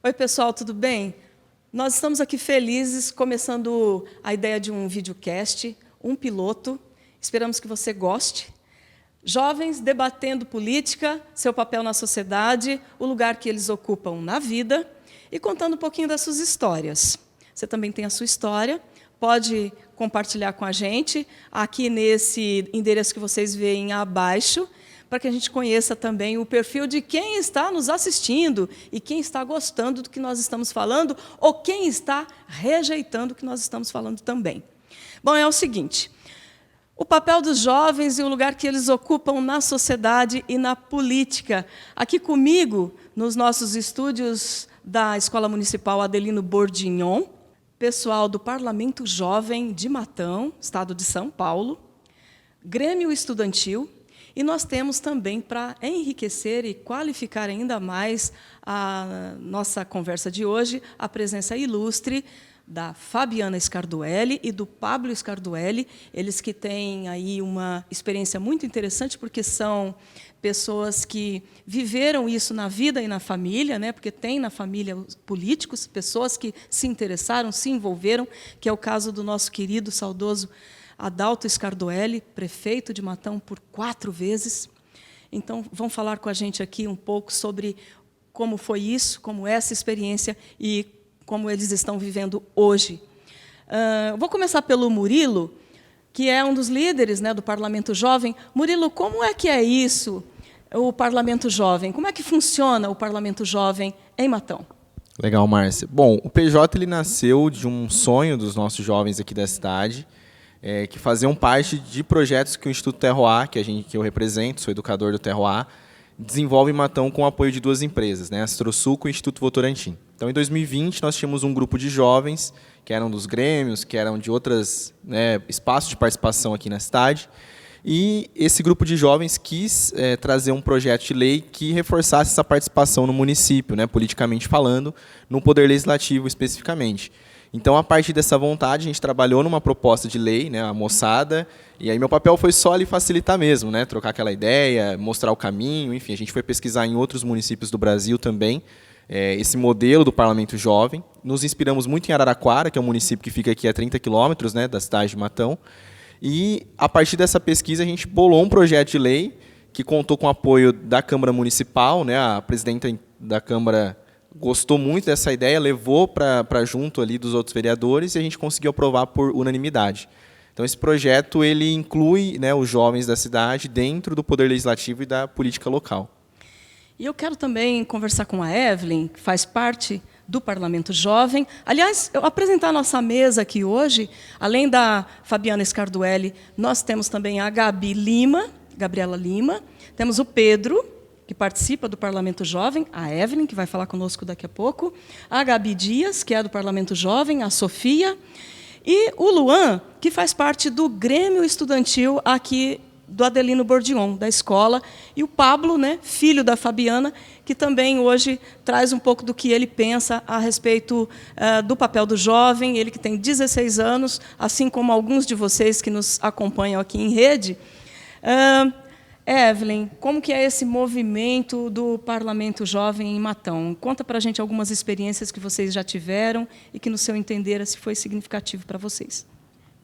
Oi, pessoal, tudo bem? Nós estamos aqui felizes, começando a ideia de um videocast, um piloto. Esperamos que você goste. Jovens debatendo política, seu papel na sociedade, o lugar que eles ocupam na vida e contando um pouquinho das suas histórias. Você também tem a sua história, pode compartilhar com a gente aqui nesse endereço que vocês veem abaixo, para que a gente conheça também o perfil de quem está nos assistindo e quem está gostando do que nós estamos falando ou quem está rejeitando o que nós estamos falando também. Bom, é o seguinte, o papel dos jovens e o lugar que eles ocupam na sociedade e na política. Aqui comigo, nos nossos estúdios da Escola Municipal Adelino Bordignon, pessoal do Parlamento Jovem de Matão, Estado de São Paulo, Grêmio Estudantil, e nós temos também, para enriquecer e qualificar ainda mais a nossa conversa de hoje, a presença ilustre da Fabiana Scarduelli e do Pablo Scarduelli, eles que têm aí uma experiência muito interessante, porque são pessoas que viveram isso na vida e na família, né? Porque tem na família políticos, pessoas que se interessaram, se envolveram, que é o caso do nosso querido, saudoso Adalto Scarduelli, prefeito de Matão por 4 vezes. Então, vão falar com a gente aqui um pouco sobre como foi isso, como é essa experiência e como eles estão vivendo hoje. Vou começar pelo Murilo, que é um dos líderes, né, do Parlamento Jovem. Murilo, como é que é isso, o Parlamento Jovem? Como é que funciona o Parlamento Jovem em Matão? Legal, Márcia. Bom, o PJ ele nasceu de um sonho dos nossos jovens aqui da cidade, que faziam parte de projetos que o Instituto Terroir, que eu represento, sou educador do Terroir, desenvolve em Matão com o apoio de 2 empresas, né, a Astrosuco e o Instituto Votorantim. Então, em 2020, nós tínhamos um grupo de jovens, que eram dos grêmios, que eram de outros, né, espaços de participação aqui na cidade, e esse grupo de jovens quis trazer um projeto de lei que reforçasse essa participação no município, né, politicamente falando, no Poder Legislativo especificamente. Então, a partir dessa vontade, a gente trabalhou numa proposta de lei, né, a moçada, e aí meu papel foi só ali facilitar mesmo, né, trocar aquela ideia, mostrar o caminho, enfim, a gente foi pesquisar em outros municípios do Brasil também, esse modelo do Parlamento Jovem. Nos inspiramos muito em Araraquara, que é um município que fica aqui a 30 quilômetros, né, da cidade de Matão, e a partir dessa pesquisa a gente bolou um projeto de lei que contou com o apoio da Câmara Municipal, né, a presidenta da Câmara gostou muito dessa ideia, levou para junto ali dos outros vereadores e a gente conseguiu aprovar por unanimidade. Então, esse projeto ele inclui, né, os jovens da cidade dentro do Poder Legislativo e da política local. E eu quero também conversar com a Evelyn, que faz parte do Parlamento Jovem. Aliás, eu apresentar a nossa mesa aqui hoje, além da Fabiana Scarduelli, nós temos também a Gabriela Lima, temos o Pedro, que participa do Parlamento Jovem, a Evelyn, que vai falar conosco daqui a pouco, a Gabi Dias, que é do Parlamento Jovem, a Sofia, e o Luan, que faz parte do Grêmio Estudantil aqui do Adelino Bordignon, da escola, e o Pablo, né, filho da Fabiana, que também hoje traz um pouco do que ele pensa a respeito do papel do jovem, ele que tem 16 anos, assim como alguns de vocês que nos acompanham aqui em rede. Evelyn, como que é esse movimento do Parlamento Jovem em Matão? Conta para a gente algumas experiências que vocês já tiveram e que, no seu entender, se foi significativo para vocês.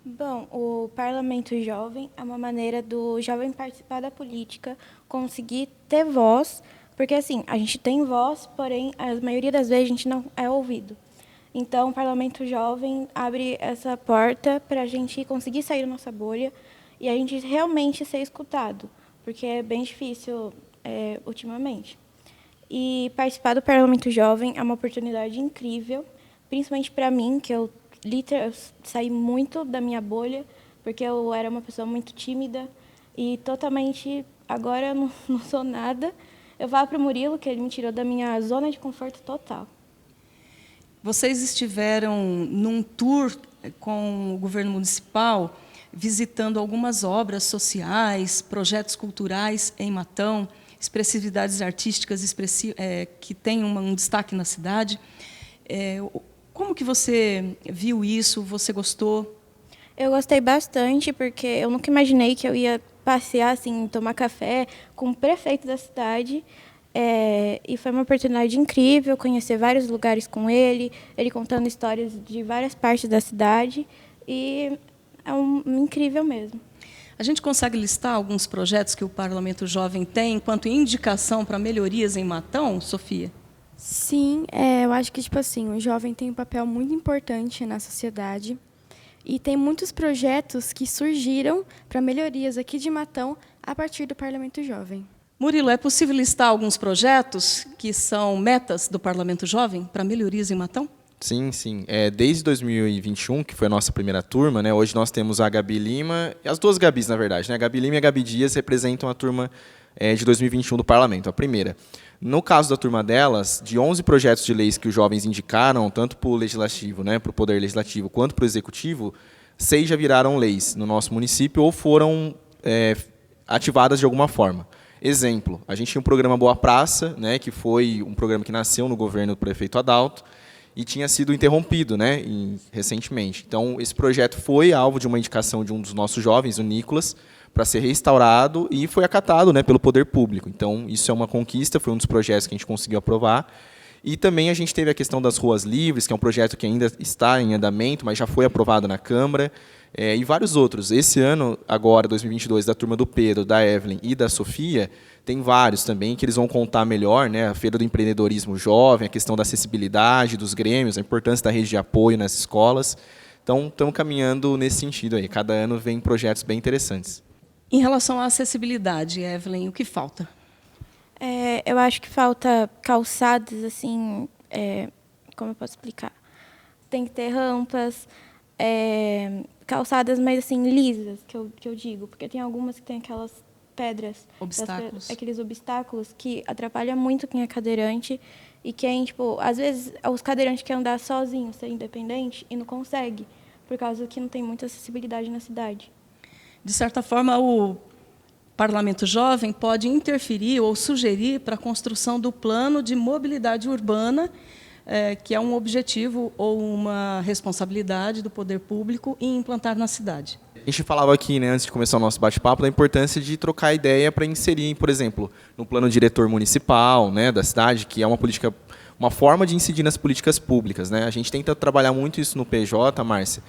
Bom, o Parlamento Jovem é uma maneira do jovem participar da política, conseguir ter voz, porque assim, a gente tem voz, porém, a maioria das vezes a gente não é ouvido. Então, o Parlamento Jovem abre essa porta para a gente conseguir sair da nossa bolha e a gente realmente ser escutado, porque é bem difícil ultimamente. E participar do Parlamento Jovem é uma oportunidade incrível, principalmente para mim, que eu saí muito da minha bolha, porque eu era uma pessoa muito tímida e totalmente, agora eu não sou nada. Eu falo para o Murilo que ele me tirou da minha zona de conforto total. Vocês estiveram num tour com o governo municipal, visitando algumas obras sociais, projetos culturais em Matão, expressividades artísticas que têm um destaque na cidade. Como que você viu isso? Você gostou? Eu gostei bastante, porque eu nunca imaginei que eu ia passear, assim, tomar café com o prefeito da cidade. E foi uma oportunidade incrível conhecer vários lugares com ele contando histórias de várias partes da cidade, e é incrível mesmo. A gente consegue listar alguns projetos que o Parlamento Jovem tem enquanto indicação para melhorias em Matão, Sofia? Sim, eu acho que, tipo assim, o jovem tem um papel muito importante na sociedade e tem muitos projetos que surgiram para melhorias aqui de Matão a partir do Parlamento Jovem. Murilo, é possível listar alguns projetos que são metas do Parlamento Jovem para melhorias em Matão? Sim, sim. Desde 2021, que foi a nossa primeira turma, né, hoje nós temos a Gabi Lima, as duas Gabis, na verdade, né, a Gabi Lima e a Gabi Dias representam a turma de 2021 do Parlamento, a primeira. No caso da turma delas, de 11 projetos de leis que os jovens indicaram, tanto para o Legislativo, né, para o Poder Legislativo, quanto para o Executivo, 6 já viraram leis no nosso município ou foram ativadas de alguma forma. Exemplo, a gente tinha um programa Boa Praça, né, que foi um programa que nasceu no governo do prefeito Adalto, e tinha sido interrompido, né, recentemente. Então, esse projeto foi alvo de uma indicação de um dos nossos jovens, o Nicolas, para ser restaurado e foi acatado, né, pelo poder público. Então, isso é uma conquista, foi um dos projetos que a gente conseguiu aprovar. E também a gente teve a questão das ruas livres, que é um projeto que ainda está em andamento, mas já foi aprovado na Câmara, e vários outros. Esse ano, agora, 2022, da turma do Pedro, da Evelyn e da Sofia, tem vários também que eles vão contar melhor, né? A Feira do Empreendedorismo Jovem, a questão da acessibilidade dos grêmios, a importância da rede de apoio nas escolas. Então, estamos caminhando nesse sentido aí. Cada ano vem projetos bem interessantes. Em relação à acessibilidade, Evelyn, o que falta? Eu acho que falta calçadas, assim, como eu posso explicar? Tem que ter rampas, calçadas mais assim lisas, que eu digo, porque tem algumas que tem aquelas pedras, Obstáculos. aqueles obstáculos que atrapalham muito quem é cadeirante e quem, tipo, às vezes os cadeirantes querem andar sozinhos, ser independente e não consegue, por causa que não tem muita acessibilidade na cidade. De certa forma, o Parlamento Jovem pode interferir ou sugerir para a construção do plano de mobilidade urbana, que é um objetivo ou uma responsabilidade do poder público em implantar na cidade. A gente falava aqui, né, antes de começar o nosso bate-papo, da importância de trocar ideia para inserir, por exemplo, no plano diretor municipal, né, da cidade, que é uma forma de incidir nas políticas públicas, né? A gente tenta trabalhar muito isso no PJ, Márcia.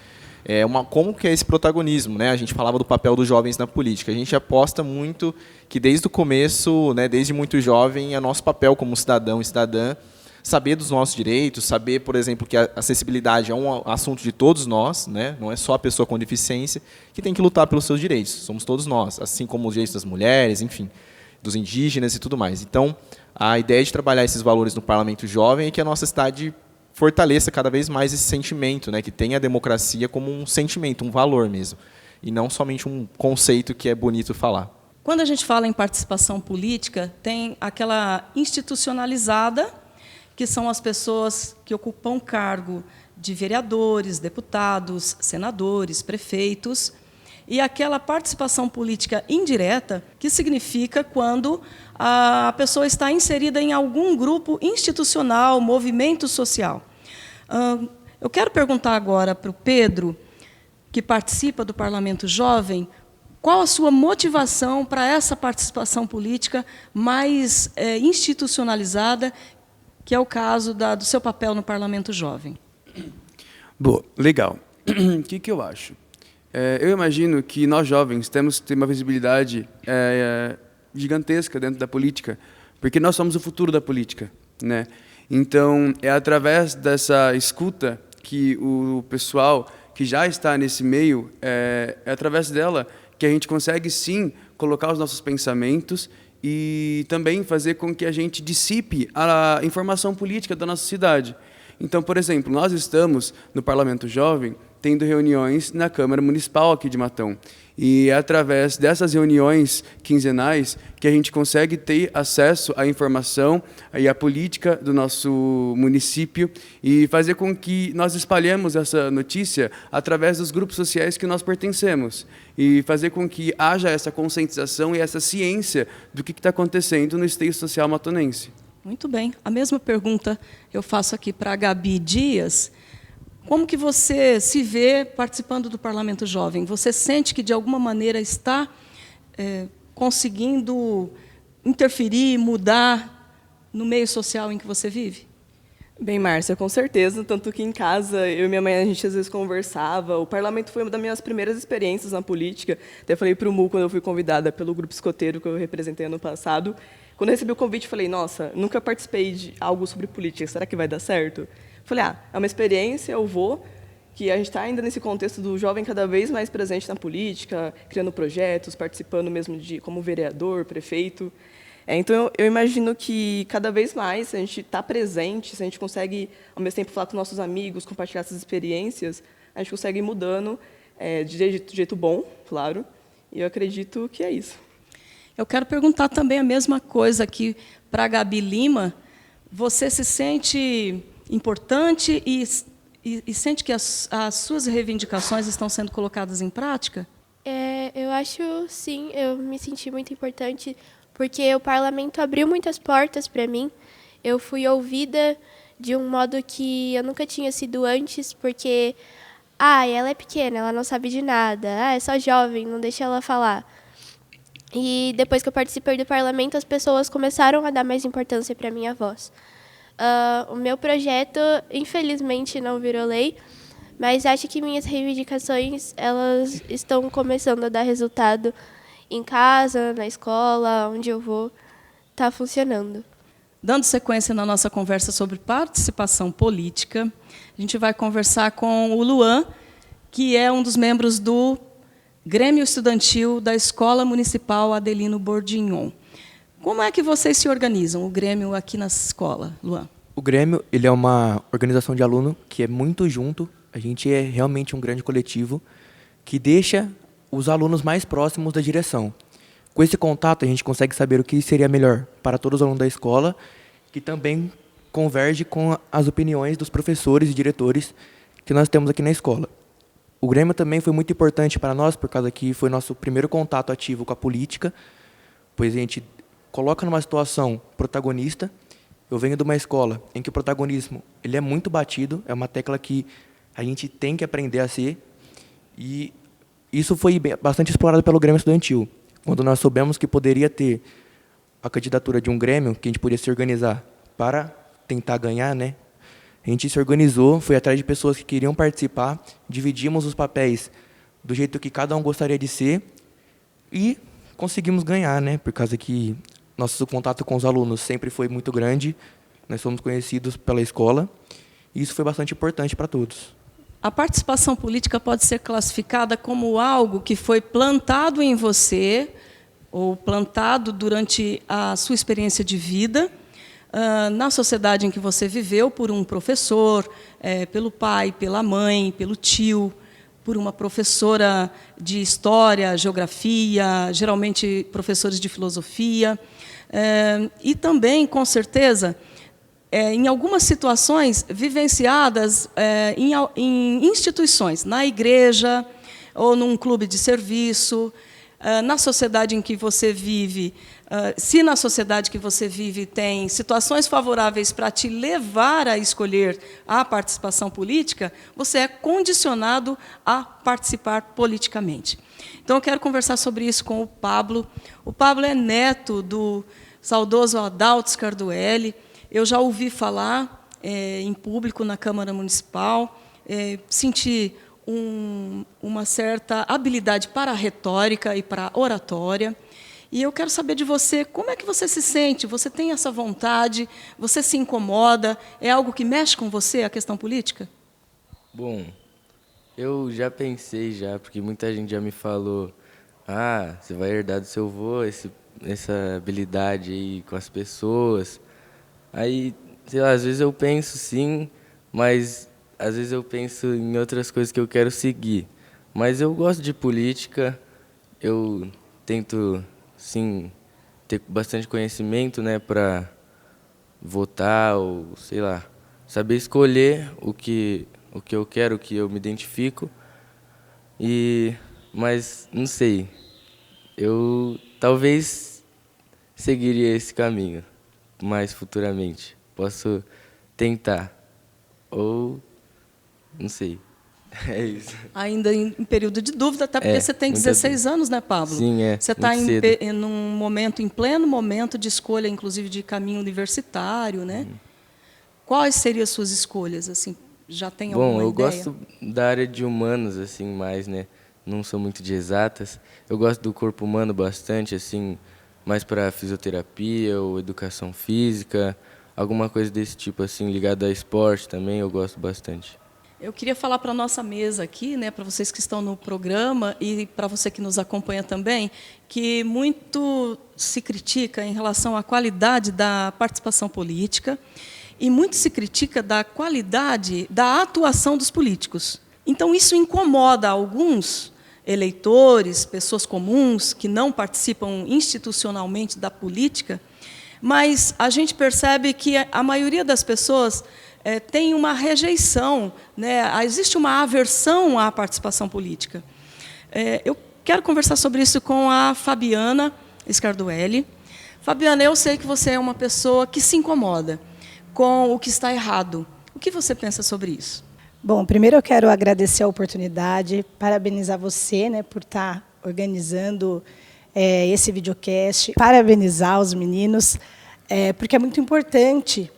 Como que é esse protagonismo, né? A gente falava do papel dos jovens na política. A gente aposta muito que desde o começo, né, desde muito jovem, é nosso papel como cidadão e cidadã saber dos nossos direitos, saber, por exemplo, que a acessibilidade é um assunto de todos nós, né? Não é só a pessoa com deficiência que tem que lutar pelos seus direitos, somos todos nós, assim como os direitos das mulheres, enfim, dos indígenas e tudo mais. Então, a ideia de trabalhar esses valores no Parlamento Jovem é que a nossa cidade fortaleça cada vez mais esse sentimento, né? Que tenha a democracia como um sentimento, um valor mesmo, e não somente um conceito que é bonito falar. Quando a gente fala em participação política, tem aquela institucionalizada, que são as pessoas que ocupam cargo de vereadores, deputados, senadores, prefeitos, e aquela participação política indireta, que significa quando a pessoa está inserida em algum grupo institucional, movimento social. Eu quero perguntar agora para o Pedro, que participa do Parlamento Jovem, qual a sua motivação para essa participação política mais institucionalizada, que é o caso do seu papel no Parlamento Jovem? Boa, legal. O que eu acho? Eu imagino que nós jovens temos que ter uma visibilidade gigantesca dentro da política, porque nós somos o futuro da política, né? Então, é através dessa escuta que o pessoal que já está nesse meio, é através dela que a gente consegue, sim, colocar os nossos pensamentos e também fazer com que a gente dissipe a informação política da nossa cidade. Então, por exemplo, nós estamos no Parlamento Jovem tendo reuniões na Câmara Municipal aqui de Matão. E é através dessas reuniões quinzenais que a gente consegue ter acesso à informação e à política do nosso município e fazer com que nós espalhemos essa notícia através dos grupos sociais que nós pertencemos e fazer com que haja essa conscientização e essa ciência do que está acontecendo no esteio social matonense. Muito bem. A mesma pergunta eu faço aqui para a Gabi Dias. Como que você se vê participando do Parlamento Jovem? Você sente que, de alguma maneira, está conseguindo interferir, mudar no meio social em que você vive? Bem, Márcia, com certeza. Tanto que em casa, eu e minha mãe, a gente às vezes conversava. O parlamento foi uma das minhas primeiras experiências na política. Até falei para o MU, quando eu fui convidada pelo grupo escoteiro que eu representei ano passado. Quando eu recebi o convite, falei, nossa, nunca participei de algo sobre política, será que vai dar certo? Falei, é uma experiência, eu vou, que a gente está ainda nesse contexto do jovem cada vez mais presente na política, criando projetos, participando mesmo como vereador, prefeito. Então, eu imagino que cada vez mais, se a gente está presente, se a gente consegue, ao mesmo tempo, falar com nossos amigos, compartilhar essas experiências, a gente consegue ir mudando de jeito bom, claro, e eu acredito que é isso. Eu quero perguntar também a mesma coisa aqui para a Gabi Lima. Você se sente importante e sente que as suas reivindicações estão sendo colocadas em prática? Eu acho, sim, eu me senti muito importante, porque o parlamento abriu muitas portas para mim. Eu fui ouvida de um modo que eu nunca tinha sido antes, porque, ela é pequena, ela não sabe de nada, é só jovem, não deixa ela falar. E depois que eu participei do parlamento, as pessoas começaram a dar mais importância para a minha voz. O meu projeto, infelizmente, não virou lei, mas acho que minhas reivindicações elas estão começando a dar resultado em casa, na escola, onde eu vou, está funcionando. Dando sequência na nossa conversa sobre participação política, a gente vai conversar com o Luan, que é um dos membros do Grêmio Estudantil da Escola Municipal Adelino Bordignon. Como é que vocês se organizam, o Grêmio, aqui na escola, Luan? O Grêmio ele é uma organização de aluno que é muito junto. A gente é realmente um grande coletivo que deixa os alunos mais próximos da direção. Com esse contato, a gente consegue saber o que seria melhor para todos os alunos da escola, que também converge com as opiniões dos professores e diretores que nós temos aqui na escola. O Grêmio também foi muito importante para nós, por causa que foi nosso primeiro contato ativo com a política, pois a gente coloca numa situação protagonista. Eu venho de uma escola em que o protagonismo ele é muito batido, é uma tecla que a gente tem que aprender a ser, e isso foi bastante explorado pelo Grêmio Estudantil. Quando nós soubemos que poderia ter a candidatura de um Grêmio, que a gente podia se organizar para tentar ganhar, né? A gente se organizou, foi atrás de pessoas que queriam participar, dividimos os papéis do jeito que cada um gostaria de ser e conseguimos ganhar, né? Por causa que nosso contato com os alunos sempre foi muito grande, nós somos conhecidos pela escola e isso foi bastante importante para todos. A participação política pode ser classificada como algo que foi plantado em você ou plantado durante a sua experiência de vida, na sociedade em que você viveu, por um professor, pelo pai, pela mãe, pelo tio, por uma professora de história, geografia, geralmente professores de filosofia, e também, com certeza, em algumas situações vivenciadas em instituições, na igreja ou num clube de serviço, na sociedade em que você vive. Se na sociedade que você vive tem situações favoráveis para te levar a escolher a participação política, você é condicionado a participar politicamente. Então, eu quero conversar sobre isso com o Pablo. O Pablo é neto do saudoso Adalto Scarduelli. Eu já ouvi falar em público na Câmara Municipal, senti uma certa habilidade para a retórica e para a oratória. E eu quero saber de você, como é que você se sente? Você tem essa vontade? Você se incomoda? É algo que mexe com você, a questão política? Bom, eu já pensei, porque muita gente já me falou, você vai herdar do seu avô essa habilidade aí com as pessoas. Aí, sei lá, às vezes eu penso sim, mas às vezes eu penso em outras coisas que eu quero seguir. Mas eu gosto de política, eu tento, sim, ter bastante conhecimento, né, para votar ou, sei lá, saber escolher o que eu quero, o que eu me identifico. Mas, não sei, eu talvez seguiria esse caminho mais futuramente. Posso tentar, ou não sei. É isso. Ainda em período de dúvida, até porque você tem 16 anos, né, Pablo? Sim, é. Você está muito cedo. em pleno momento de escolha, inclusive de caminho universitário, né? Quais seriam as suas escolhas, assim? Já tem alguma Bom, eu ideia? gosto da área de humanos, assim, mais, né? Não sou muito de exatas. Eu gosto do corpo humano bastante, assim, mais para fisioterapia ou educação física, alguma coisa desse tipo, assim, ligada a esporte também, eu gosto bastante. Eu queria falar para a nossa mesa aqui, né, para vocês que estão no programa e para você que nos acompanha também, que muito se critica em relação à qualidade da participação política e muito se critica da qualidade da atuação dos políticos. Então, isso incomoda alguns eleitores, pessoas comuns, que não participam institucionalmente da política, mas a gente percebe que a maioria das pessoas tem uma rejeição, né? Existe uma aversão à participação política. Eu quero conversar sobre isso com a Fabiana Scarduelli. Fabiana, eu sei que você é uma pessoa que se incomoda com o que está errado. O que você pensa sobre isso? Bom, primeiro eu quero agradecer a oportunidade, parabenizar você, né, por estar organizando esse videocast, parabenizar os meninos, porque é muito importante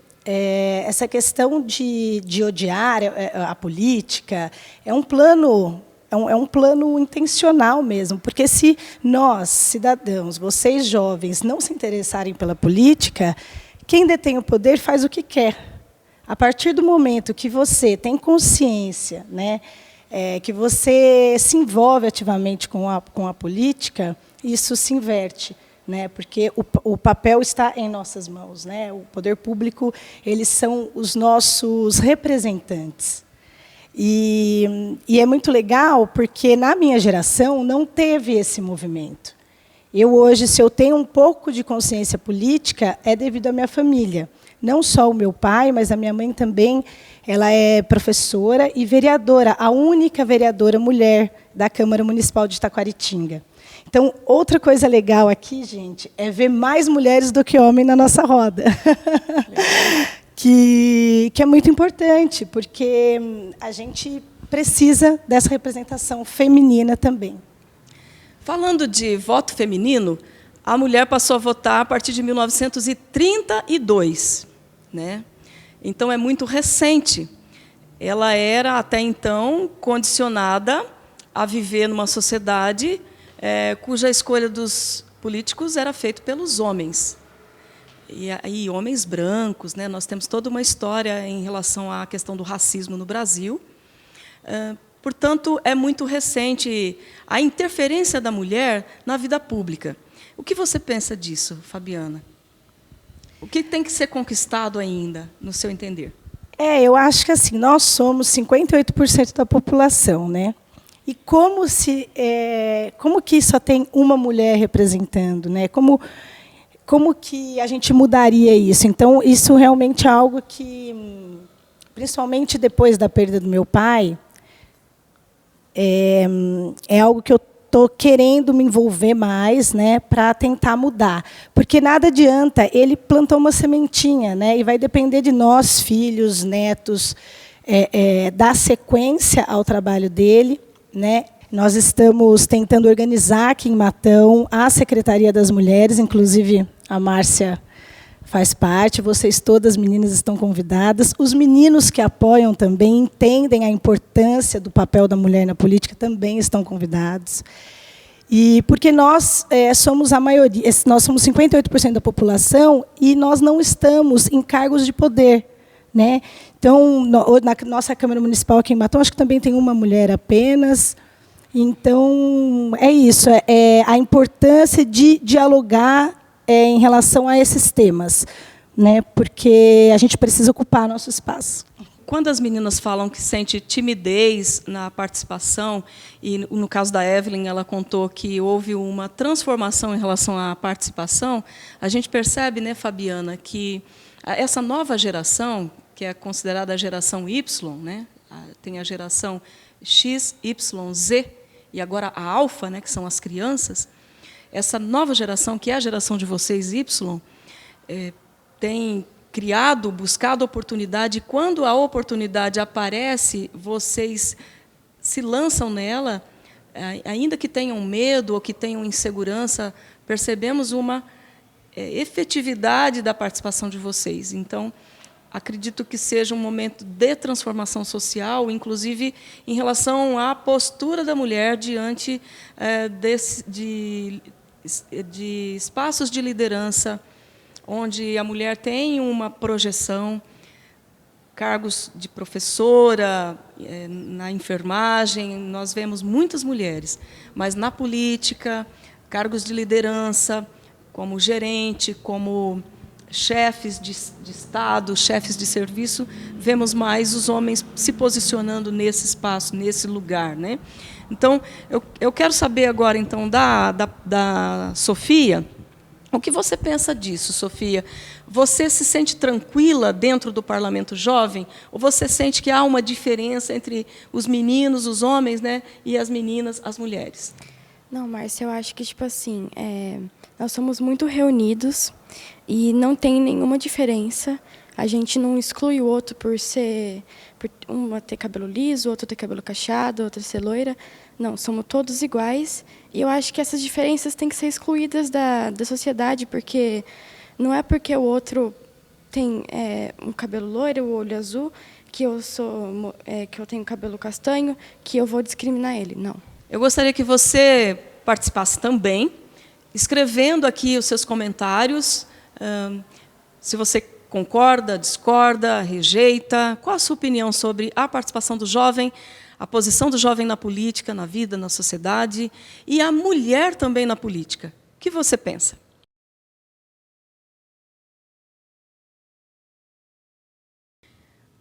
essa questão de odiar a política. É um plano intencional mesmo, porque se nós, cidadãos, vocês jovens, não se interessarem pela política, quem detém o poder faz o que quer. A partir do momento que você tem consciência, né, que você se envolve ativamente com a política, isso se inverte, né, porque o papel está em nossas mãos, né? O poder público, eles são os nossos representantes. E é muito legal, porque na minha geração não teve esse movimento. Eu hoje, se eu tenho um pouco de consciência política, é devido à minha família. Não só o meu pai, mas a minha mãe também, ela é professora e vereadora, a única vereadora mulher da Câmara Municipal de Taquaritinga. Então, outra coisa legal aqui, gente, é ver mais mulheres do que homens na nossa roda. que é muito importante, porque a gente precisa dessa representação feminina também. Falando de voto feminino, a mulher passou a votar a partir de 1932. Né? Então, é muito recente. Ela era, até então, condicionada a viver numa sociedade cuja escolha dos políticos era feita pelos homens. E homens brancos. Né? Nós temos toda uma história em relação à questão do racismo no Brasil. Portanto, é muito recente a interferência da mulher na vida pública. O que você pensa disso, Fabiana? O que tem que ser conquistado ainda, no seu entender? Eu acho que assim, nós somos 58% da população, né? E como que só tem uma mulher representando, né? Como que a gente mudaria isso? Então, isso realmente é algo que, principalmente depois da perda do meu pai, é algo que eu estou querendo me envolver mais, né, para tentar mudar. Porque nada adianta, ele plantou uma sementinha, né, e vai depender de nós, filhos, netos, dar sequência ao trabalho dele. Né. Nós estamos tentando organizar aqui em Matão a Secretaria das Mulheres, inclusive a Márcia faz parte, vocês todas, meninas, estão convidadas. Os meninos que apoiam também, entendem a importância do papel da mulher na política, também estão convidados. E porque nós somos a maioria, nós somos 58% da população e nós não estamos em cargos de poder. Né? Então, na nossa Câmara Municipal aqui em Matão, acho que também tem uma mulher apenas. Então, é isso, a importância de dialogar em relação a esses temas, né? Porque a gente precisa ocupar nosso espaço. Quando as meninas falam que sente timidez na participação, e no caso da Evelyn, ela contou que houve uma transformação em relação à participação, a gente percebe, né, Fabiana, que essa nova geração, que é considerada a geração Y, né, tem a geração X, Y, Z, e agora a alfa, né, que são as crianças, essa nova geração, que é a geração de vocês, Y, tem criado, buscado oportunidade, e quando a oportunidade aparece, vocês se lançam nela, ainda que tenham medo ou que tenham insegurança, percebemos uma efetividade da participação de vocês. Então, acredito que seja um momento de transformação social, inclusive em relação à postura da mulher diante de espaços de liderança, onde a mulher tem uma projeção, cargos de professora, na enfermagem, nós vemos muitas mulheres, mas na política, cargos de liderança, como gerente, como chefes de Estado, chefes de serviço, vemos mais os homens se posicionando nesse espaço, nesse lugar, né? Então, eu quero saber agora, então, da Sofia, o que você pensa disso, Sofia? Você se sente tranquila dentro do Parlamento Jovem? Ou você sente que há uma diferença entre os meninos, os homens, né, e as meninas, as mulheres? Não, Márcia, eu acho que, tipo assim, nós somos muito reunidos e não tem nenhuma diferença. A gente não exclui o outro por uma ter cabelo liso, outro ter cabelo cacheado, outra ser loira. Não, somos todos iguais. E eu acho que essas diferenças têm que ser excluídas da sociedade, porque não é porque o outro tem um cabelo loiro, o olho azul, que eu tenho cabelo castanho, que eu vou discriminar ele. Não. Eu gostaria que você participasse também, escrevendo aqui os seus comentários, se você concorda, discorda, rejeita, qual a sua opinião sobre a participação do jovem, a posição do jovem na política, na vida, na sociedade, e a mulher também na política. O que você pensa?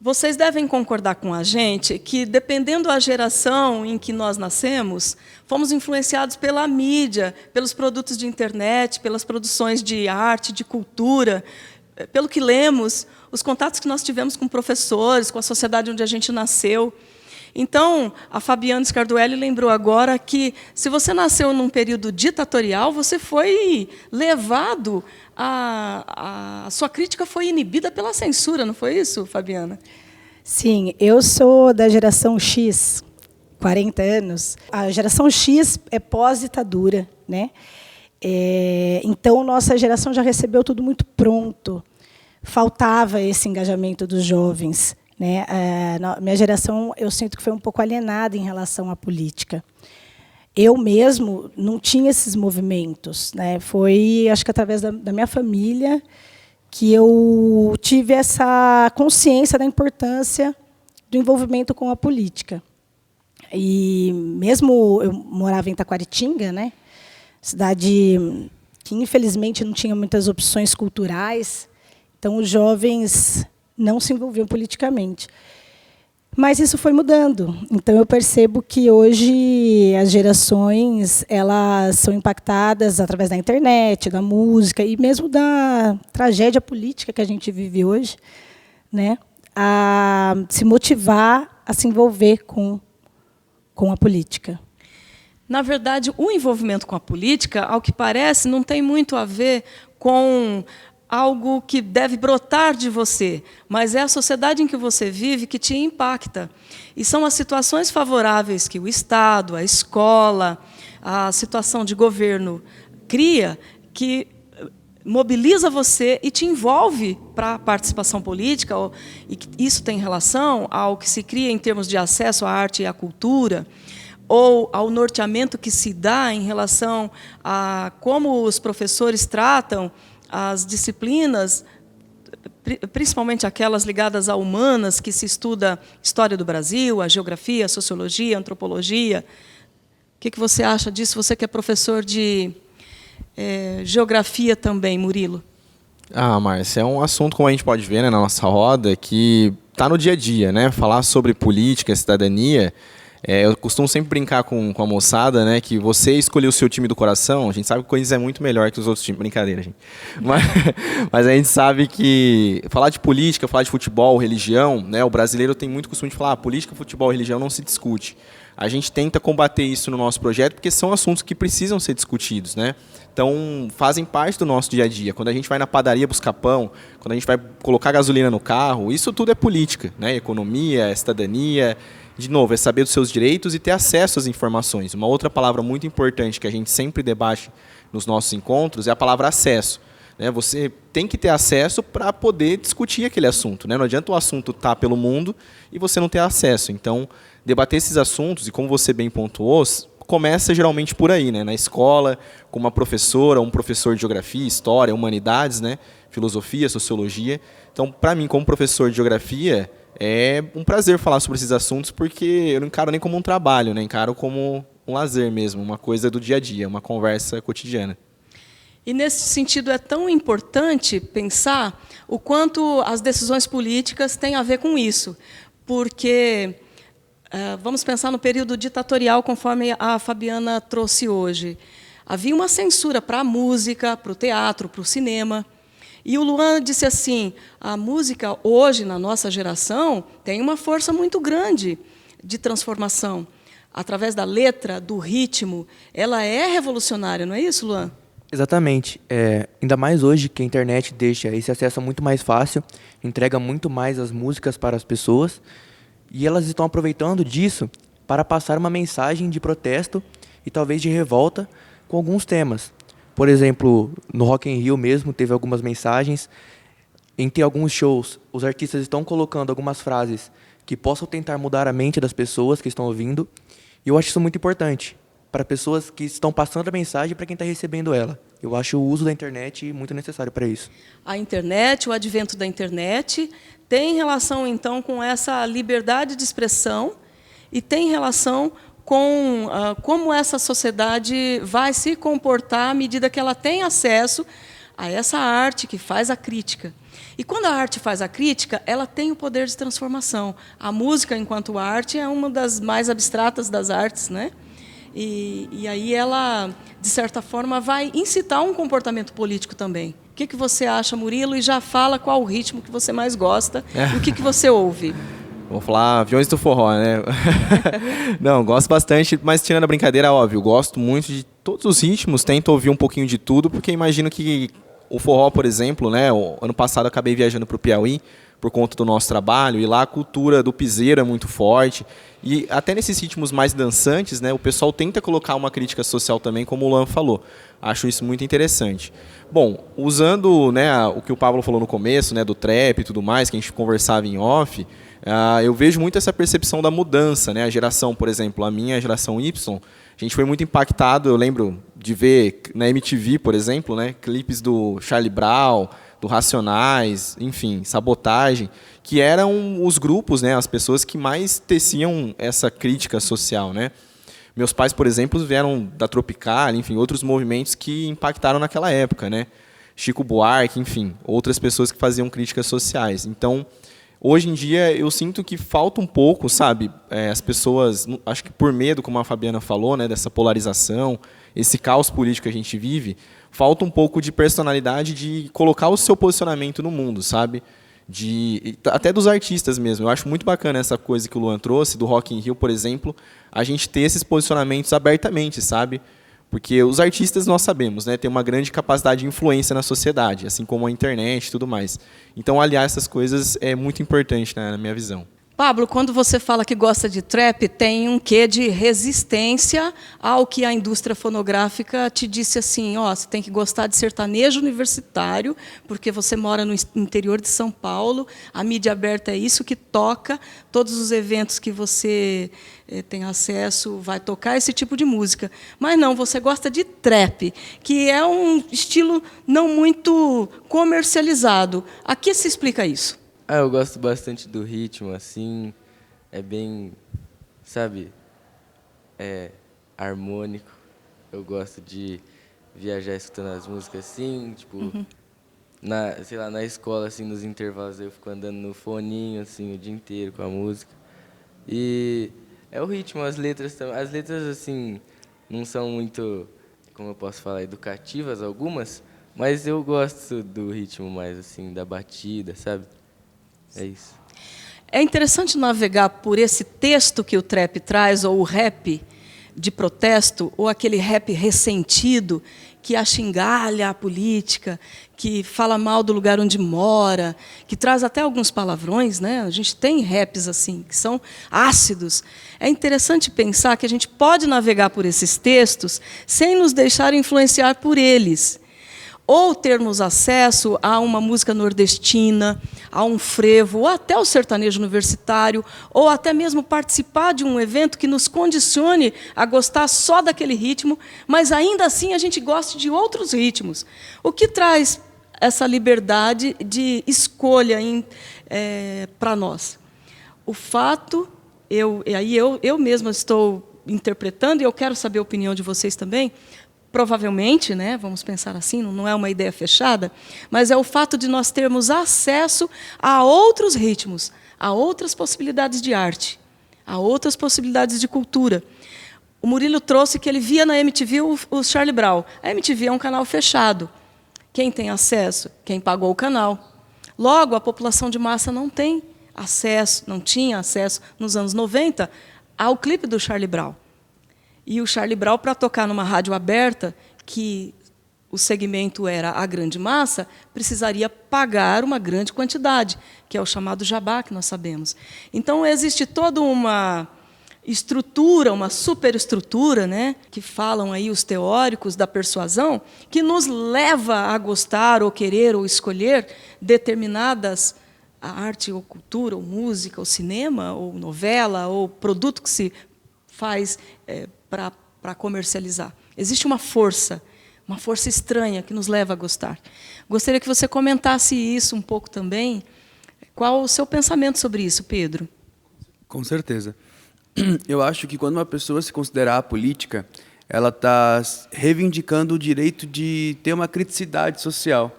Vocês devem concordar com a gente que, dependendo da geração em que nós nascemos, fomos influenciados pela mídia, pelos produtos de internet, pelas produções de arte, de cultura, pelo que lemos, os contatos que nós tivemos com professores, com a sociedade onde a gente nasceu. Então, a Fabiana Scarduelli lembrou agora que, se você nasceu num período ditatorial, você foi levado a sua crítica foi inibida pela censura, não foi isso, Fabiana? Sim, eu sou da geração X, 40 anos. A geração X é pós-ditadura, né? Então, nossa geração já recebeu tudo muito pronto. Faltava esse engajamento dos jovens, né? Minha geração, eu sinto que foi um pouco alienada em relação à política. Eu mesmo não tinha esses movimentos, né? Foi, acho que através da minha família, que eu tive essa consciência da importância do envolvimento com a política. E mesmo eu morava em Taquaritinga, né? Cidade que infelizmente não tinha muitas opções culturais, então os jovens não se envolviam politicamente. Mas isso foi mudando. Então eu percebo que hoje as gerações elas são impactadas através da internet, da música e mesmo da tragédia política que a gente vive hoje, né? A se motivar a se envolver com a política. Na verdade, o envolvimento com a política, ao que parece, não tem muito a ver com algo que deve brotar de você, mas é a sociedade em que você vive que te impacta. E são as situações favoráveis que o Estado, a escola, a situação de governo cria, que mobiliza você e te envolve para a participação política, e isso tem relação ao que se cria em termos de acesso à arte e à cultura, ou ao norteamento que se dá em relação a como os professores tratam as disciplinas, principalmente aquelas ligadas a humanas, que se estuda história do Brasil, a geografia, a sociologia, a antropologia. O que você acha disso? Você que é professor de geografia também, Murilo. Márcia, é um assunto, como a gente pode ver, né, na nossa roda, que está no dia a dia, né? Falar sobre política, cidadania. Eu costumo sempre brincar com a moçada, né, que você escolheu o seu time do coração. A gente sabe que o Corinthians é muito melhor que os outros times. Brincadeira, gente. Mas a gente sabe que falar de política, falar de futebol, religião, né, o brasileiro tem muito costume de falar política, futebol, religião não se discute. A gente tenta combater isso no nosso projeto porque são assuntos que precisam ser discutidos, né? Então, fazem parte do nosso dia a dia. Quando a gente vai na padaria buscar pão, quando a gente vai colocar gasolina no carro, isso tudo é política, né? Economia, cidadania. de novo, é saber dos seus direitos e ter acesso às informações. Uma outra palavra muito importante que a gente sempre debate nos nossos encontros é a palavra acesso. Você tem que ter acesso para poder discutir aquele assunto. Não adianta o assunto estar pelo mundo e você não ter acesso. Então, debater esses assuntos, e como você bem pontuou, começa geralmente por aí, na escola, com uma professora, um professor de geografia, história, humanidades, filosofia, sociologia. Então, para mim, como professor de geografia, é um prazer falar sobre esses assuntos, porque eu não encaro nem como um trabalho, encaro como um lazer mesmo, uma coisa do dia a dia, uma conversa cotidiana. E, nesse sentido, é tão importante pensar o quanto as decisões políticas têm a ver com isso. Porque, vamos pensar no período ditatorial, conforme a Fabiana trouxe hoje. Havia uma censura para a música, para o teatro, para o cinema. E o Luan disse assim, a música, hoje, na nossa geração, tem uma força muito grande de transformação. Através da letra, do ritmo, ela é revolucionária, não é isso, Luan? Exatamente. Ainda mais hoje que a internet deixa esse acesso muito mais fácil, entrega muito mais as músicas para as pessoas, e elas estão aproveitando disso para passar uma mensagem de protesto e talvez de revolta com alguns temas. Por exemplo, no Rock in Rio mesmo teve algumas mensagens. Entre alguns shows, os artistas estão colocando algumas frases que possam tentar mudar a mente das pessoas que estão ouvindo, e eu acho isso muito importante, para pessoas que estão passando a mensagem para quem está recebendo ela. Eu acho o uso da internet muito necessário para isso. A internet, o advento da internet, tem relação, então, com essa liberdade de expressão e tem relação com como essa sociedade vai se comportar à medida que ela tem acesso a essa arte que faz a crítica. E quando a arte faz a crítica, ela tem o poder de transformação. A música, enquanto arte, é uma das mais abstratas das artes, E aí ela, de certa forma, vai incitar um comportamento político também. O que você acha, Murilo? E já fala qual o ritmo que você mais gosta e o que você ouve. Vamos falar Aviões do Forró, Não, gosto bastante, mas tirando a brincadeira, óbvio, gosto muito de todos os ritmos, tento ouvir um pouquinho de tudo, porque imagino que o forró, por exemplo, o ano passado eu acabei viajando para o Piauí, por conta do nosso trabalho, e lá a cultura do piseiro é muito forte, e até nesses ritmos mais dançantes, o pessoal tenta colocar uma crítica social também, como o Luan falou. Acho isso muito interessante. Bom, usando o que o Pablo falou no começo, do trap e tudo mais, que a gente conversava em off, eu vejo muito essa percepção da mudança. A geração, por exemplo, a minha geração Y, a gente foi muito impactado, eu lembro de ver na MTV, por exemplo, clipes do Charlie Brown, do Racionais, enfim, Sabotagem, que eram os grupos, as pessoas que mais teciam essa crítica social, Meus pais, por exemplo, vieram da Tropical, enfim, outros movimentos que impactaram naquela época, Chico Buarque, enfim, outras pessoas que faziam críticas sociais. Então, hoje em dia, eu sinto que falta um pouco, as pessoas, acho que por medo, como a Fabiana falou, dessa polarização, esse caos político que a gente vive, falta um pouco de personalidade de colocar o seu posicionamento no mundo, até dos artistas mesmo. Eu acho muito bacana essa coisa que o Luan trouxe, do Rock in Rio, por exemplo, a gente ter esses posicionamentos abertamente, Porque os artistas, nós sabemos, têm uma grande capacidade de influência na sociedade, assim como a internet e tudo mais. Então, aliar essas coisas é muito importante na minha visão. Pablo, quando você fala que gosta de trap, tem um quê de resistência ao que a indústria fonográfica te disse assim, você tem que gostar de sertanejo universitário, porque você mora no interior de São Paulo, a mídia aberta é isso que toca, todos os eventos que você tem acesso vai tocar esse tipo de música. Mas não, você gosta de trap, que é um estilo não muito comercializado. A que se explica isso? Eu gosto bastante do ritmo, assim, é bem, harmônico. Eu gosto de viajar escutando as músicas assim, na escola, assim, nos intervalos eu fico andando no foninho, assim, o dia inteiro com a música. E é o ritmo, as letras também. As letras, assim, não são muito, como eu posso falar, educativas algumas, mas eu gosto do ritmo mais, assim, da batida, É isso. É interessante navegar por esse texto que o trap traz, ou o rap de protesto, ou aquele rap ressentido, que axingalha a política, que fala mal do lugar onde mora, que traz até alguns palavrões, né? A gente tem raps assim, que são ácidos. É interessante pensar que a gente pode navegar por esses textos sem nos deixar influenciar por eles, ou termos acesso a uma música nordestina, a um frevo, ou até o sertanejo universitário, ou até mesmo participar de um evento que nos condicione a gostar só daquele ritmo, mas ainda assim a gente goste de outros ritmos. O que traz essa liberdade de escolha para nós? O fato, eu mesma estou interpretando, e eu quero saber a opinião de vocês também, provavelmente, né, vamos pensar assim, não é uma ideia fechada, mas é o fato de nós termos acesso a outros ritmos, a outras possibilidades de arte, a outras possibilidades de cultura. O Murilo trouxe que ele via na MTV o Charlie Brown. A MTV é um canal fechado. Quem tem acesso? Quem pagou o canal. Logo, a população de massa não tem acesso, não tinha acesso nos anos 90 ao clipe do Charlie Brown. E o Charlie Brown, para tocar numa rádio aberta, que o segmento era a grande massa, precisaria pagar uma grande quantidade, que é o chamado jabá, que nós sabemos. Então, existe toda uma estrutura, uma superestrutura, né, que falam aí os teóricos da persuasão, que nos leva a gostar, ou querer, ou escolher determinadas arte, ou cultura, ou música, ou cinema, ou novela, ou produto que se faz para comercializar. Existe uma força estranha que nos leva a gostar. Gostaria que você comentasse isso um pouco também. Qual o seu pensamento sobre isso, Pedro? Com certeza. Eu acho que quando uma pessoa se considera apolítica, ela está reivindicando o direito de ter uma criticidade social.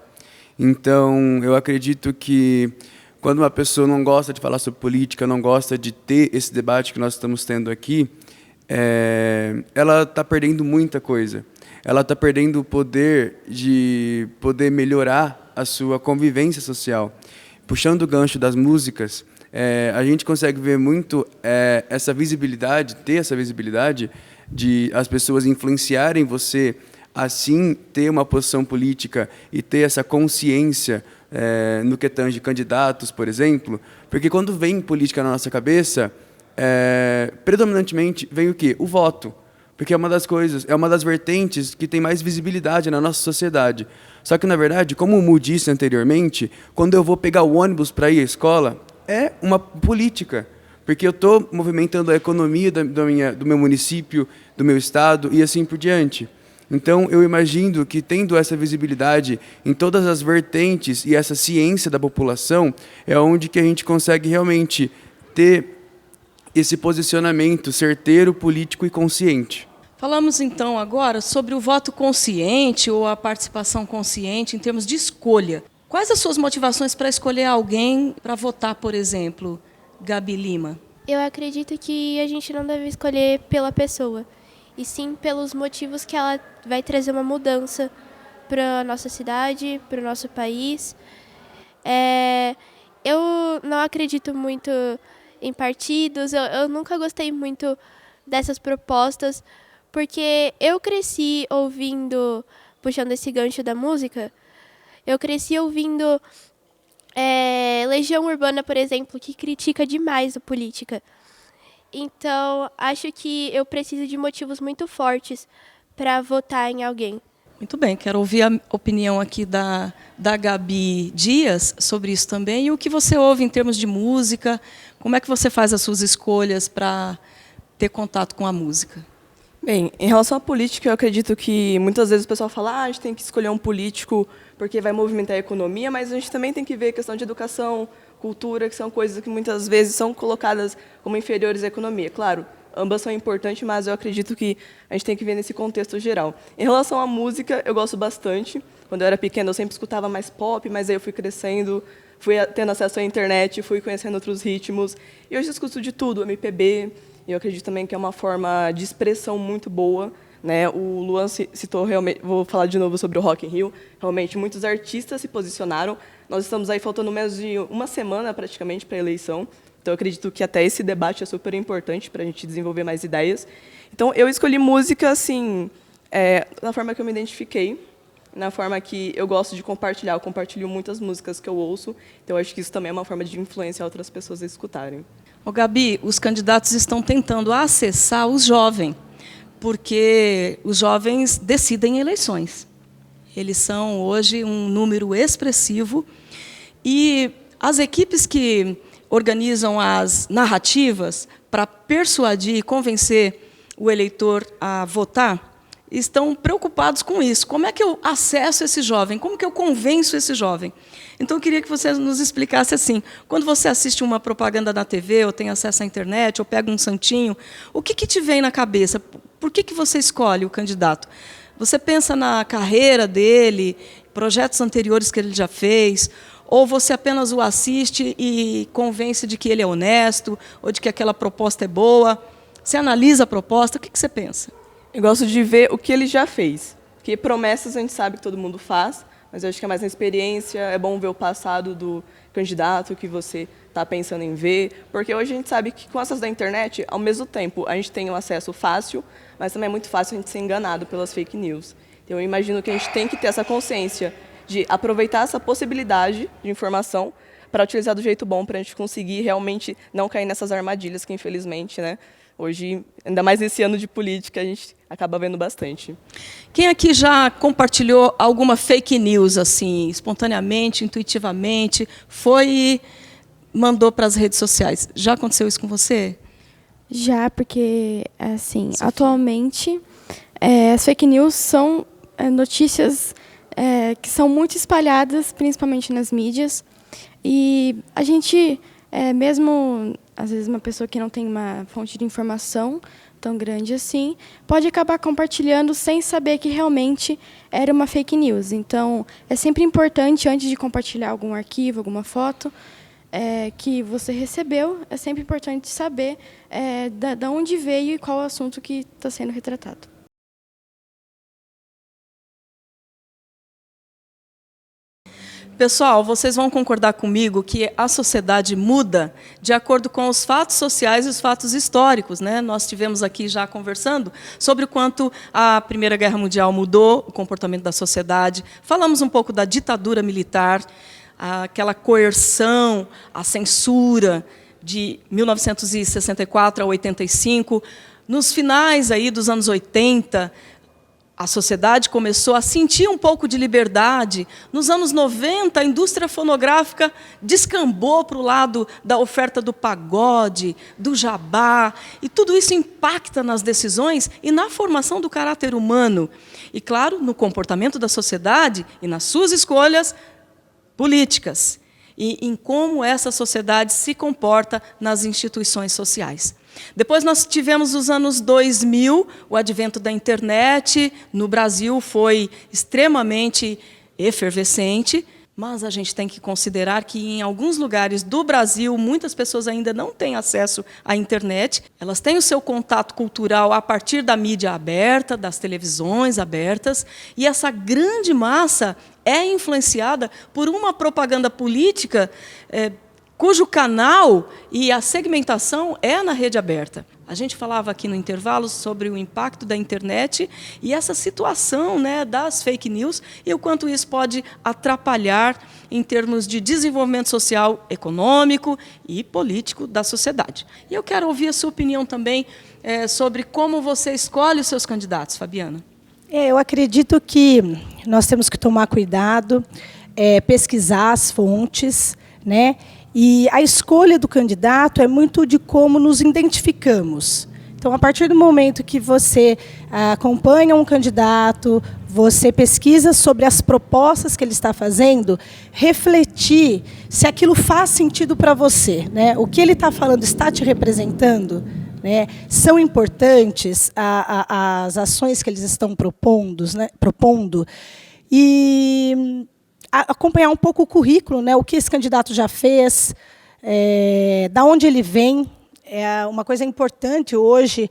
Então, eu acredito que quando uma pessoa não gosta de falar sobre política, não gosta de ter esse debate que nós estamos tendo aqui, ela está perdendo muita coisa. Ela está perdendo o poder de poder melhorar a sua convivência social. Puxando o gancho das músicas, a gente consegue ver muito essa visibilidade, ter essa visibilidade de as pessoas influenciarem você, assim, ter uma posição política e ter essa consciência no que tange candidatos, por exemplo, porque quando vem política na nossa cabeça, predominantemente vem o quê? O voto. Porque é uma das coisas, é uma das vertentes que tem mais visibilidade na nossa sociedade. Só que, na verdade, como o Mu disse anteriormente, quando eu vou pegar o ônibus para ir à escola, é uma política. Porque eu estou movimentando a economia do meu município, do meu estado e assim por diante. Então, eu imagino que, tendo essa visibilidade em todas as vertentes e essa ciência da população, é onde que a gente consegue realmente ter esse posicionamento certeiro, político e consciente. Falamos, então, agora sobre o voto consciente ou a participação consciente em termos de escolha. Quais as suas motivações para escolher alguém para votar, por exemplo, Gabi Lima? Eu acredito que a gente não deve escolher pela pessoa, e sim pelos motivos que ela vai trazer uma mudança para a nossa cidade, para o nosso país. Eu não acredito muito em partidos, eu nunca gostei muito dessas propostas, porque eu cresci ouvindo, puxando esse gancho da música, eu cresci ouvindo Legião Urbana, por exemplo, que critica demais a política. Então, acho que eu preciso de motivos muito fortes para votar em alguém. Muito bem, quero ouvir a opinião aqui da Gabi Dias sobre isso também. E o que você ouve em termos de música? Como é que você faz as suas escolhas para ter contato com a música? Bem, em relação à política, eu acredito que muitas vezes o pessoal fala a gente tem que escolher um político porque vai movimentar a economia, mas a gente também tem que ver a questão de educação, cultura, que são coisas que muitas vezes são colocadas como inferiores à economia. Claro, ambas são importantes, mas eu acredito que a gente tem que ver nesse contexto geral. Em relação à música, eu gosto bastante. Quando eu era pequena, eu sempre escutava mais pop, mas aí eu fui crescendo, fui tendo acesso à internet, fui conhecendo outros ritmos. E hoje eu escuto de tudo, MPB. E eu acredito também que é uma forma de expressão muito boa, né? O Luan citou, realmente, vou falar de novo sobre o Rock in Rio, realmente muitos artistas se posicionaram. Nós estamos aí faltando menos de uma semana, praticamente, para a eleição. Então, eu acredito que até esse debate é super importante para a gente desenvolver mais ideias. Então, eu escolhi música, assim, Na forma que eu me identifiquei, na forma que eu gosto de compartilhar. Eu compartilho muitas músicas que eu ouço, então eu acho que isso também é uma forma de influenciar outras pessoas a escutarem. Ô, Gabi, os candidatos estão tentando acessar os jovens, porque os jovens decidem eleições. Eles são, hoje, um número expressivo. E as equipes que organizam as narrativas para persuadir e convencer o eleitor a votar estão preocupados com isso. Como é que eu acesso esse jovem? Como que eu convenço esse jovem? Então, eu queria que você nos explicasse assim, quando você assiste uma propaganda na TV, ou tem acesso à internet, ou pega um santinho, o que te vem na cabeça? Por que você escolhe o candidato? Você pensa na carreira dele, projetos anteriores que ele já fez, ou você apenas o assiste e convence de que ele é honesto, ou de que aquela proposta é boa? Você analisa a proposta, o que você pensa? Eu gosto de ver o que ele já fez, porque promessas a gente sabe que todo mundo faz, mas eu acho que é mais na experiência, é bom ver o passado do candidato que você está pensando em ver, porque hoje a gente sabe que com essas da internet, ao mesmo tempo, a gente tem um acesso fácil, mas também é muito fácil a gente ser enganado pelas fake news. Então, eu imagino que a gente tem que ter essa consciência de aproveitar essa possibilidade de informação para utilizar do jeito bom, para a gente conseguir realmente não cair nessas armadilhas que, infelizmente, né, hoje, ainda mais nesse ano de política, a gente acaba vendo bastante. Quem aqui já compartilhou alguma fake news, assim, espontaneamente, intuitivamente, foi e mandou para as redes sociais? Já aconteceu isso com você? Já, porque, assim, atualmente, as fake news são notícias que são muito espalhadas, principalmente nas mídias, e a gente, mesmo, às vezes, uma pessoa que não tem uma fonte de informação tão grande assim, pode acabar compartilhando sem saber que realmente era uma fake news. Então, é sempre importante, antes de compartilhar algum arquivo, alguma foto, que você recebeu, é sempre importante saber de onde veio e qual o assunto que está sendo retratado. Pessoal, vocês vão concordar comigo que a sociedade muda de acordo com os fatos sociais e os fatos históricos, né? Nós tivemos aqui já conversando sobre o quanto a Primeira Guerra Mundial mudou o comportamento da sociedade. Falamos um pouco da ditadura militar, aquela coerção, a censura de 1964 a 85. Nos finais aí dos anos 80, a sociedade começou a sentir um pouco de liberdade. Nos anos 90, a indústria fonográfica descambou para o lado da oferta do pagode, do jabá, e tudo isso impacta nas decisões e na formação do caráter humano. E, claro, no comportamento da sociedade e nas suas escolhas políticas, e em como essa sociedade se comporta nas instituições sociais. Depois nós tivemos os anos 2000, o advento da internet no Brasil foi extremamente efervescente, mas a gente tem que considerar que em alguns lugares do Brasil muitas pessoas ainda não têm acesso à internet. Elas têm o seu contato cultural a partir da mídia aberta, das televisões abertas, e essa grande massa é influenciada por uma propaganda política cujo canal e a segmentação é na rede aberta. A gente falava aqui no intervalo sobre o impacto da internet e essa situação, né, das fake news e o quanto isso pode atrapalhar em termos de desenvolvimento social, econômico e político da sociedade. E eu quero ouvir a sua opinião também sobre como você escolhe os seus candidatos, Fabiana. Eu acredito que nós temos que tomar cuidado, pesquisar as fontes, né? E a escolha do candidato é muito de como nos identificamos. Então, a partir do momento que você acompanha um candidato, você pesquisa sobre as propostas que ele está fazendo, refletir se aquilo faz sentido para você, né? O que ele está falando está te representando, né? São importantes as ações que eles estão propondo, né? E acompanhar um pouco o currículo, né, o que esse candidato já fez, da onde ele vem. Uma coisa importante hoje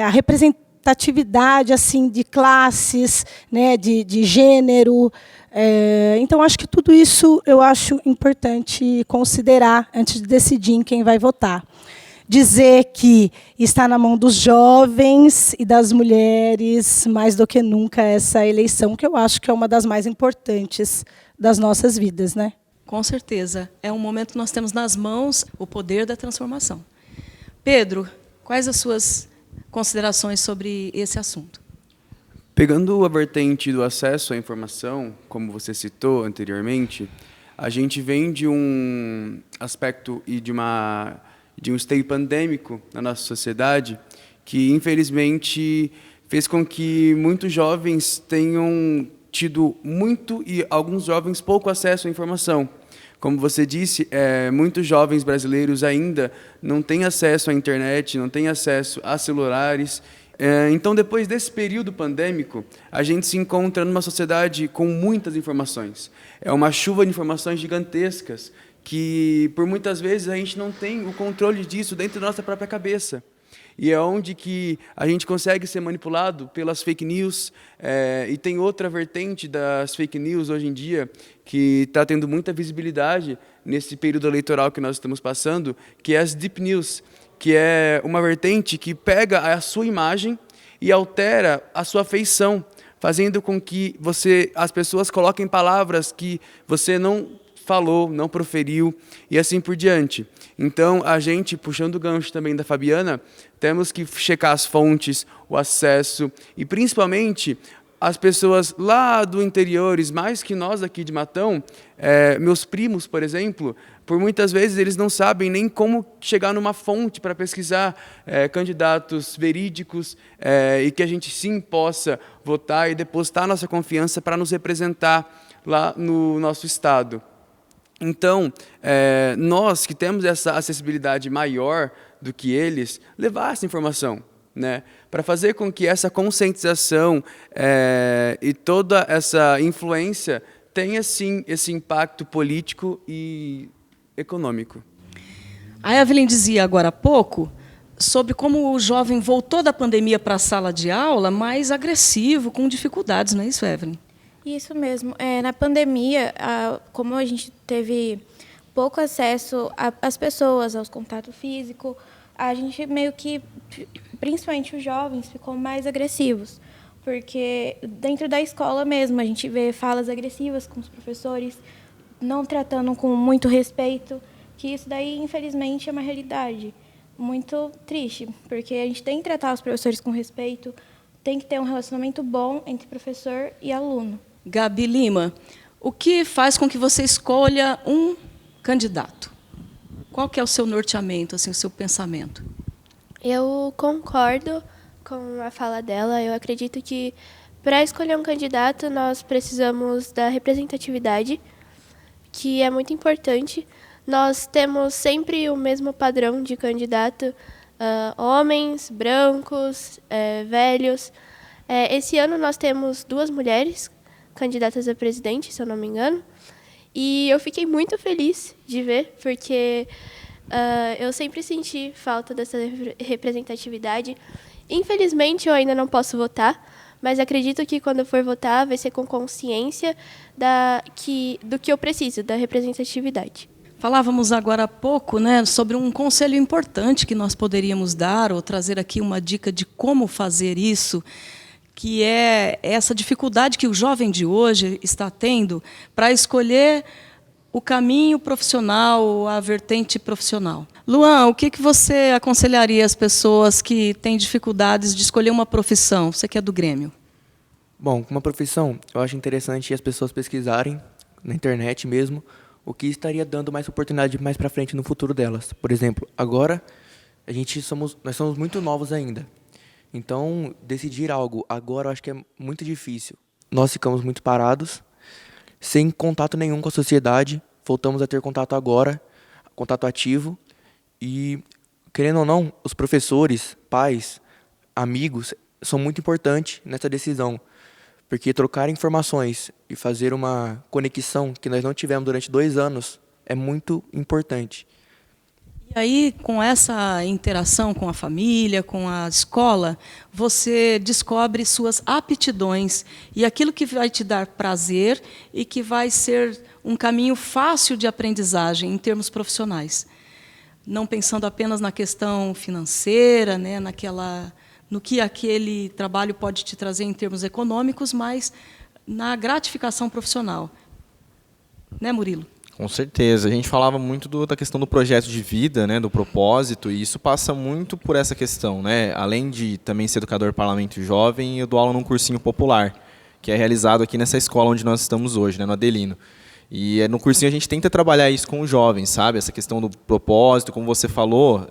a representatividade assim, de classes, né, de gênero. Então, acho que tudo isso eu acho importante considerar antes de decidir em quem vai votar. dizer que está na mão dos jovens e das mulheres, mais do que nunca, essa eleição, que eu acho que é uma das mais importantes das nossas vidas, né? Com certeza. É um momento que nós temos nas mãos o poder da transformação. Pedro, quais as suas considerações sobre esse assunto? Pegando a vertente do acesso à informação, como você citou anteriormente, a gente vem de um aspecto e de um esteio pandêmico na nossa sociedade que, infelizmente, fez com que muitos jovens tenham tido muito e alguns jovens pouco acesso à informação. Como você disse, muitos jovens brasileiros ainda não têm acesso à internet, não têm acesso a celulares. Então, depois desse período pandêmico, a gente se encontra numa sociedade com muitas informações. É uma chuva de informações gigantescas que, por muitas vezes, a gente não tem o controle disso dentro da nossa própria cabeça. E é onde que a gente consegue ser manipulado pelas fake news. E tem outra vertente das fake news hoje em dia que está tendo muita visibilidade nesse período eleitoral que nós estamos passando, que é as deep news, que é uma vertente que pega a sua imagem e altera a sua feição, fazendo com que as pessoas coloquem palavras que você não falou, não proferiu, e assim por diante. Então, a gente, puxando o gancho também da Fabiana, temos que checar as fontes, o acesso, e principalmente as pessoas lá do interior, mais que nós aqui de Matão, meus primos, por exemplo, por muitas vezes eles não sabem nem como chegar numa fonte para pesquisar candidatos verídicos e que a gente sim possa votar e depositar nossa confiança para nos representar lá no nosso estado. Então, nós que temos essa acessibilidade maior do que eles, levar essa informação, né, para fazer com que essa conscientização e toda essa influência tenha, sim, esse impacto político e econômico. A Evelyn dizia agora há pouco sobre como o jovem voltou da pandemia para a sala de aula mais agressivo, com dificuldades, não é isso, Evelyn? Isso mesmo. Na pandemia, como a gente teve pouco acesso às pessoas, aos contatos físicos, a gente meio que, principalmente os jovens, ficou mais agressivos. Porque dentro da escola mesmo, a gente vê falas agressivas com os professores, não tratando com muito respeito, que isso daí, infelizmente, é uma realidade muito triste, porque a gente tem que tratar os professores com respeito, tem que ter um relacionamento bom entre professor e aluno. Gabi Lima, o que faz com que você escolha um candidato? Qual que é o seu norteamento, assim, o seu pensamento? Eu concordo com a fala dela. Eu acredito que, para escolher um candidato, nós precisamos da representatividade, que é muito importante. Nós temos sempre o mesmo padrão de candidato, homens, brancos, velhos. Esse ano nós temos 2 mulheres candidatas a presidente, se eu não me engano, e eu fiquei muito feliz de ver, porque eu sempre senti falta dessa representatividade. Infelizmente, eu ainda não posso votar, mas acredito que, quando eu for votar, vai ser com consciência do que eu preciso, da representatividade. Falávamos agora há pouco, né, sobre um conselho importante que nós poderíamos dar, ou trazer aqui uma dica de como fazer isso, que é essa dificuldade que o jovem de hoje está tendo para escolher o caminho profissional, a vertente profissional. Luan, o que você aconselharia às pessoas que têm dificuldades de escolher uma profissão? Você que é do Grêmio. Bom, com uma profissão, eu acho interessante as pessoas pesquisarem na internet mesmo o que estaria dando mais oportunidade mais para frente no futuro delas. Por exemplo, agora nós somos muito novos ainda. Então, decidir algo agora eu acho que é muito difícil. Nós ficamos muito parados, sem contato nenhum com a sociedade, voltamos a ter contato agora, contato ativo, e, querendo ou não, os professores, pais, amigos, são muito importantes nessa decisão, porque trocar informações e fazer uma conexão que nós não tivemos durante 2 anos é muito importante. E aí, com essa interação com a família, com a escola, você descobre suas aptidões e aquilo que vai te dar prazer e que vai ser um caminho fácil de aprendizagem em termos profissionais. não pensando apenas na questão financeira, né, no que aquele trabalho pode te trazer em termos econômicos, mas na gratificação profissional. Né, Murilo? Com certeza. A gente falava muito da questão do projeto de vida, né, do propósito, e isso passa muito por essa questão, né? Além de também ser educador parlamento jovem, eu dou aula num cursinho popular, que é realizado aqui nessa escola onde nós estamos hoje, né, no Adelino. E no cursinho a gente tenta trabalhar isso com os jovens, sabe? Essa questão do propósito, como você falou,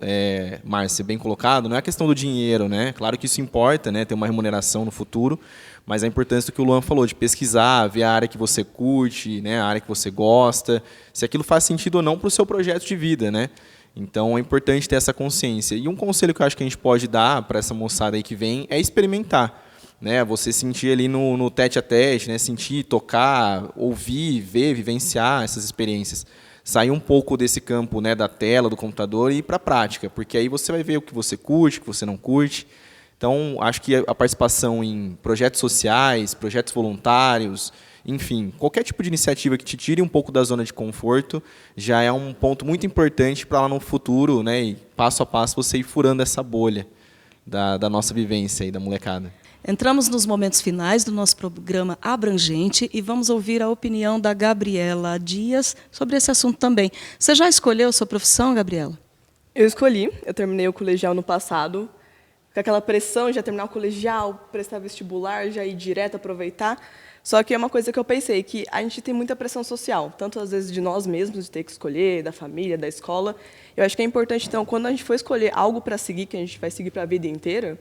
Márcia, bem colocado, não é a questão do dinheiro, né? Claro que isso importa, né, ter uma remuneração no futuro, mas a importância do que o Luan falou, de pesquisar, ver a área que você curte, né, a área que você gosta, se aquilo faz sentido ou não para o seu projeto de vida, né? Então é importante ter essa consciência. E um conselho que eu acho que a gente pode dar para essa moçada aí que vem é experimentar. Né, você sentir ali no tete-a-tete, né, sentir, tocar, ouvir, ver, vivenciar essas experiências. Sair um pouco desse campo, né, da tela, do computador e ir para a prática, porque aí você vai ver o que você curte, o que você não curte. Então, acho que a participação em projetos sociais, projetos voluntários, enfim, qualquer tipo de iniciativa que te tire um pouco da zona de conforto já é um ponto muito importante para lá no futuro, né, e passo a passo você ir furando essa bolha da nossa vivência aí, da molecada. Entramos nos momentos finais do nosso programa abrangente e vamos ouvir a opinião da Gabriela Dias sobre esse assunto também. Você já escolheu a sua profissão, Gabriela? Eu escolhi, eu terminei o colegial no passado, com aquela pressão de já terminar o colegial, prestar vestibular, já ir direto, aproveitar. Só que é uma coisa que eu pensei, que a gente tem muita pressão social, tanto às vezes de nós mesmos, de ter que escolher, da família, da escola. Eu acho que é importante, então, quando a gente for escolher algo para seguir, que a gente vai seguir para a vida inteira,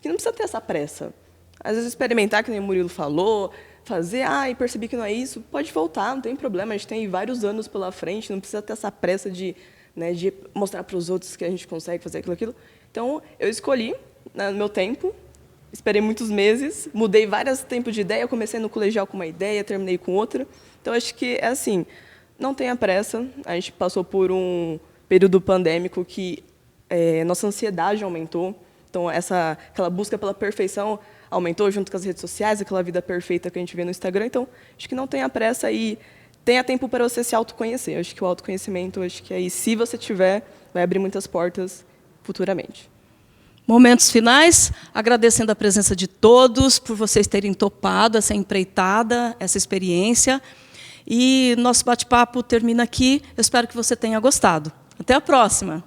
que não precisa ter essa pressa. Às vezes experimentar, que nem o Murilo falou, fazer, e percebi que não é isso, pode voltar, não tem problema, a gente tem vários anos pela frente, não precisa ter essa pressa de mostrar para os outros que a gente consegue fazer aquilo. Então, eu escolhi, no meu tempo, esperei muitos meses, mudei vários tempos de ideia, eu comecei no colegial com uma ideia, terminei com outra. Então, acho que é assim, não tenha pressa, a gente passou por um período pandêmico que nossa ansiedade aumentou, então aquela busca pela perfeição aumentou junto com as redes sociais, aquela vida perfeita que a gente vê no Instagram. Então, acho que não tenha pressa e tenha tempo para você se autoconhecer. Acho que o autoconhecimento, acho que aí, se você tiver, vai abrir muitas portas futuramente. Momentos finais, agradecendo a presença de todos, por vocês terem topado essa empreitada, essa experiência. E nosso bate-papo termina aqui. Eu espero que você tenha gostado. Até a próxima!